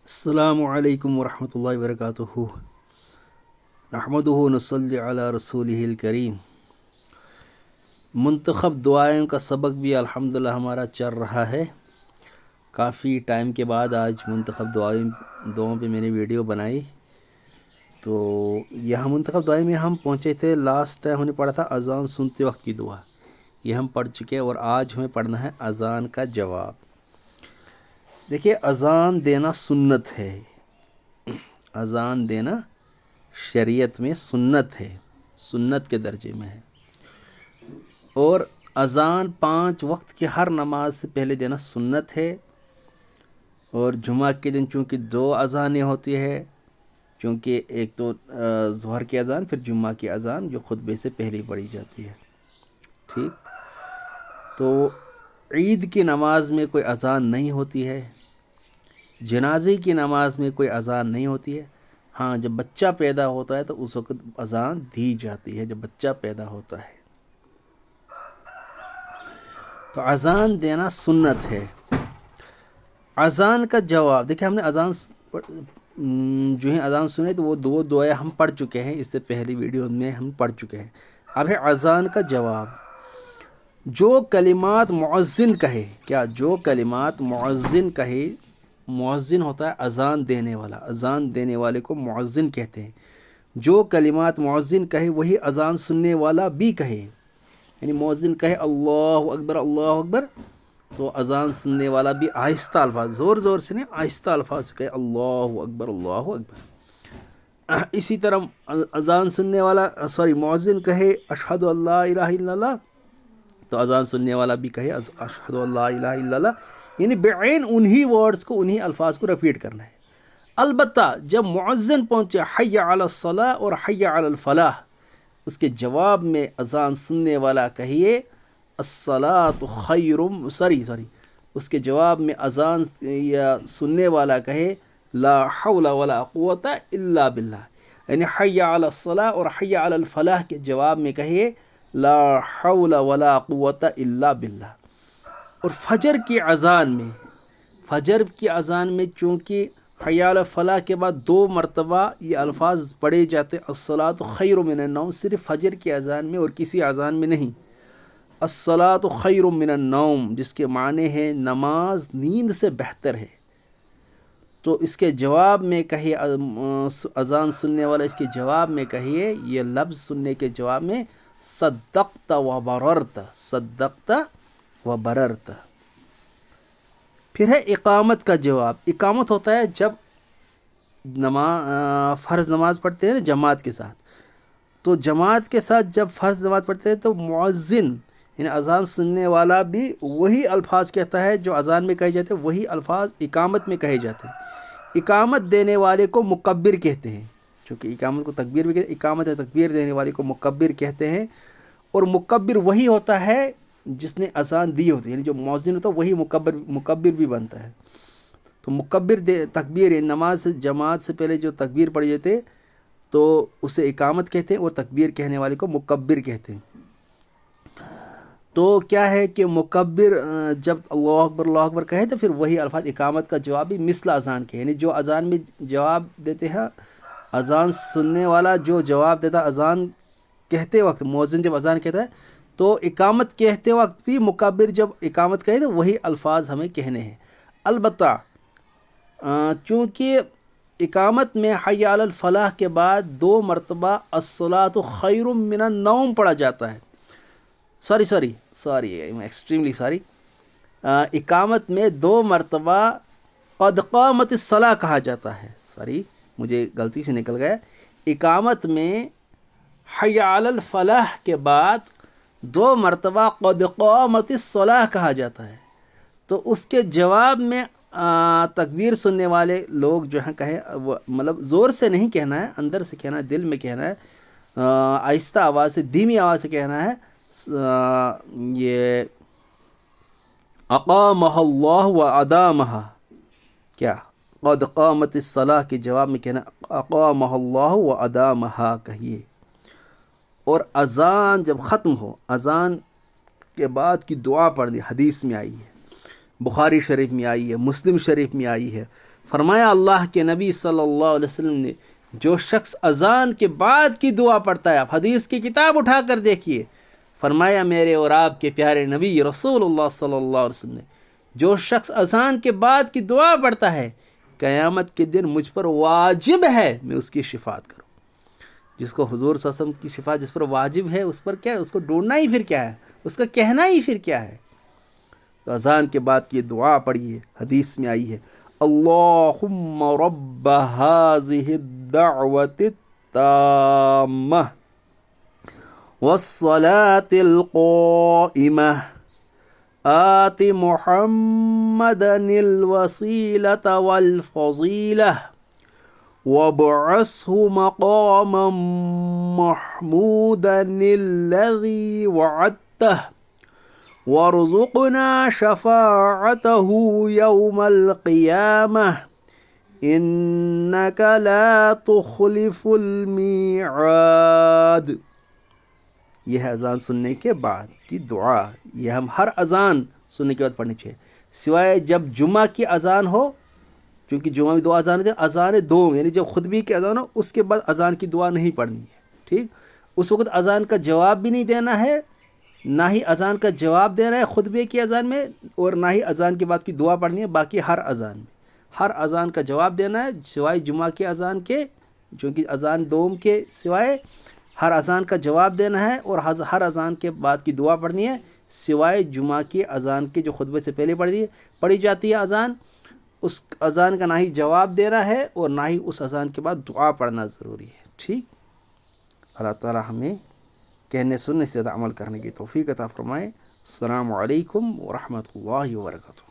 السلام علیکم ورحمۃ اللہ وبرکاتہ نحمدہ ونصلی علی رسولہ الکریم۔ منتخب دعائیں کا سبق بھی الحمدللہ ہمارا چل رہا ہے۔ کافی ٹائم کے بعد آج منتخب دعاؤں پہ میں نے ویڈیو بنائی۔ تو یہاں منتخب دعائیں میں ہم پہنچے تھے، لاسٹ ٹائم ہم نے پڑھا تھا اذان سنتے وقت کی دعا، یہ ہم پڑھ چکے ہیں، اور آج ہمیں پڑھنا ہے اذان کا جواب۔ دیکھیے، اذان دینا سنت ہے، اذان دینا شریعت میں سنت ہے، سنت کے درجے میں ہے، اور اذان 5 وقت کی ہر نماز سے پہلے دینا سنت ہے۔ اور جمعہ کے دن چونکہ 2 اذانیں ہوتی ہے، چونکہ ایک تو ظہر کی اذان، پھر جمعہ کی اذان جو خطبے سے پہلے پڑھی جاتی ہے، ٹھیک۔ تو عید کی نماز میں کوئی اذان نہیں ہوتی ہے، جنازے کی نماز میں کوئی اذان نہیں ہوتی ہے۔ ہاں، جب بچہ پیدا ہوتا ہے تو اس وقت اذان دی جاتی ہے، جب بچہ پیدا ہوتا ہے تو اذان دینا سنت ہے۔ اذان کا جواب دیکھیں، ہم نے اذان جو ہے اذان سنے تو وہ 2 دعائیں ہم پڑھ چکے ہیں، اس سے پہلی ویڈیو میں ہم پڑھ چکے ہیں۔ اب ہے اذان کا جواب۔ جو کلمات مؤذن کہے، کیا جو کلمات مؤذن کہے، مؤذن ہوتا ہے اذان دینے والا، اذان دینے والے کو مؤذن کہتے ہیں۔ جو کلمات مؤذن کہے وہی اذان سننے والا بھی کہے، یعنی مؤذن کہے اللہ اکبر، تو اذان سننے والا بھی آہستہ الفاظ، زور زور سے نہیں، آہستہ الفاظ سے کہے اللہ اکبر۔ اسی طرح اذان سننے والا مؤذن کہے اشہد ان لا الہ الا اللہ، تو اذان سننے والا بھی کہے اشہد ان لا الہ الا اللہ، یعنی بعین انہی ورڈز کو، انہی الفاظ کو ریپیٹ کرنا ہے۔ البتہ جب مؤذن پہنچے حی علی الصلاۃ اور حی علی الفلاح، اس کے جواب میں اذان سننے والا کہیے الصلاۃ خیر، اس کے جواب میں اذان یا سننے والا کہے لا حول ولا قوت الا باللہ، یعنی حی علی الصلاۃ اور حی علی الفلاح کے جواب میں کہیے لا حول ولا قوت الا باللہ۔ اور فجر کی اذان میں چونکہ حی علی الفلاح کے بعد 2 مرتبہ یہ الفاظ پڑھے جاتے الصلاۃ خیر من النوم، صرف فجر کی اذان میں اور کسی اذان میں نہیں۔ الصلاۃ خیر من النوم جس کے معنی ہے نماز نیند سے بہتر ہے، تو اس کے جواب میں کہیے، اذان سننے والا اس کے جواب میں کہیے، یہ لفظ سننے کے جواب میں صدقت و بررت۔ پھر ہے اقامت کا جواب۔ اقامت ہوتا ہے جب فرض نماز پڑھتے ہیں نا جماعت کے ساتھ، تو جماعت کے ساتھ جب فرض نماز پڑھتے ہیں تو مؤذن یعنی اذان سننے والا بھی وہی الفاظ کہتا ہے جو اذان میں کہے جاتے ہیں، وہی الفاظ اقامت میں کہے جاتے ہیں۔ اقامت دینے والے کو مکبر کہتے ہیں، چونکہ اقامت کو تکبیر بھی کہتے ہیں، اقامت تکبیر دینے والے کو مکبر کہتے ہیں۔ اور مکبر وہی ہوتا ہے جس نے اذان دی ہوتی ہے، یعنی جو مؤذن ہوتا ہے وہی مکبر بھی بنتا ہے۔ تو مکبر تکبیر نماز جماعت سے پہلے جو تکبیر پڑھی جاتے ہیں تو اسے اقامت کہتے ہیں، اور تکبیر کہنے والے کو مکبر کہتے ہیں۔ تو کیا ہے کہ مکبر جب اللہ اکبر کہے تو پھر وہی الفاظ اقامت کا جواب بھی مثل اذان کے، یعنی جو اذان میں جواب دیتے ہیں، اذان سننے والا جو جواب دیتا اذان کہتے وقت، مؤذن جب اذان کہتا ہے تو اقامت کہتے وقت بھی مکبر جب اقامت کہے تو وہی الفاظ ہمیں کہنے ہیں۔ البتہ چونکہ اقامت میں حی علی الفلاح کے بعد 2 مرتبہ الصلاۃ خیر من النوم پڑھا جاتا ہے، ایکسٹریملی سوری، اقامت میں 2 مرتبہ قد قامت الصلاۃ کہا جاتا ہے، مجھے غلطی سے نکل گیا۔ اقامت میں حی علی الفلاح کے بعد 2 مرتبہ قد قامت الصلاۃ کہا جاتا ہے، تو اس کے جواب میں تکبیر سننے والے لوگ جو ہیں کہیں، مطلب زور سے نہیں کہنا ہے، اندر سے کہنا ہے، دل میں کہنا ہے، آہستہ آواز سے، دھیمی آواز سے کہنا ہے، یہ اقامہ اللہ و ادامہ، کیا قد قامت الصلاۃ کے جواب میں کہنا اقامہ اللہ و ادامہ کہیے۔ اور اذان جب ختم ہو، اذان کے بعد کی دعا پڑھنی حدیث میں آئی ہے، بخاری شریف میں آئی ہے، مسلم شریف میں آئی ہے، فرمایا اللہ کے نبی صلی اللہ علیہ وسلم نے جو شخص اذان کے بعد کی دعا پڑھتا ہے، آپ حدیث کی کتاب اٹھا کر دیکھیے، فرمایا میرے اور آپ کے پیارے نبی رسول اللہ صلی اللہ علیہ وسلم نے جو شخص اذان کے بعد کی دعا پڑھتا ہے قیامت کے دن مجھ پر واجب ہے میں اس کی شفاعت کروں۔ جس کو حضور صلی اللہ علیہ وسلم کی شفاعت جس پر واجب ہے اس پر کیا ہے، اس کو ڈھونڈنا ہی پھر کیا ہے، اس کا کہنا ہی پھر کیا ہے۔ تو اذان کے بعد کی دعا پڑھیے، حدیث میں آئی ہے اللہم رب هذه الدعوة التامة والصلاة القائمة آت محمدا الوسيلة والفضيلة وابعثه مقاما محمودا الذي وعدته وارزقنا شفاعته يوم القيامة إنك لا تخلف الميعاد۔ یہ ہے اذان سننے کے بعد کی دعا، یہ ہم ہر اذان سننے کے بعد پڑھنی چاہیے، سوائے جب جمعہ کی اذان ہو، کیونکہ جمعہ میں دو اذان ہوتے ہیں، اذان دوم یعنی جب خطبے کی اذان ہو اس کے بعد اذان کی دعا نہیں پڑھنی ہے، ٹھیک۔ اس وقت اذان کا جواب بھی نہیں دینا ہے، نہ ہی اذان کا جواب دینا ہے خطبے کی اذان میں، اور نہ ہی اذان کے بعد کی دعا پڑھنی ہے، باقی ہر اذان میں ہر اذان کا جواب دینا ہے سوائے جمعہ کے اذان کے، چونکہ اذان دوم کے سوائے ہر اذان کا جواب دینا ہے، اور ہر اذان کے بعد کی دعا پڑھنی ہے سوائے جمعہ کی اذان کے جو خطبے سے پہلے پڑھی جاتی ہے اذان، اس اذان کا نہ ہی جواب دینا ہے اور نہ ہی اس اذان کے بعد دعا پڑھنا ضروری ہے، ٹھیک۔ اللہ تعالی ہمیں کہنے سننے سے زیادہ عمل کرنے کی توفیق عطا فرمائے۔ السلام علیکم ورحمۃ اللہ وبرکاتہ۔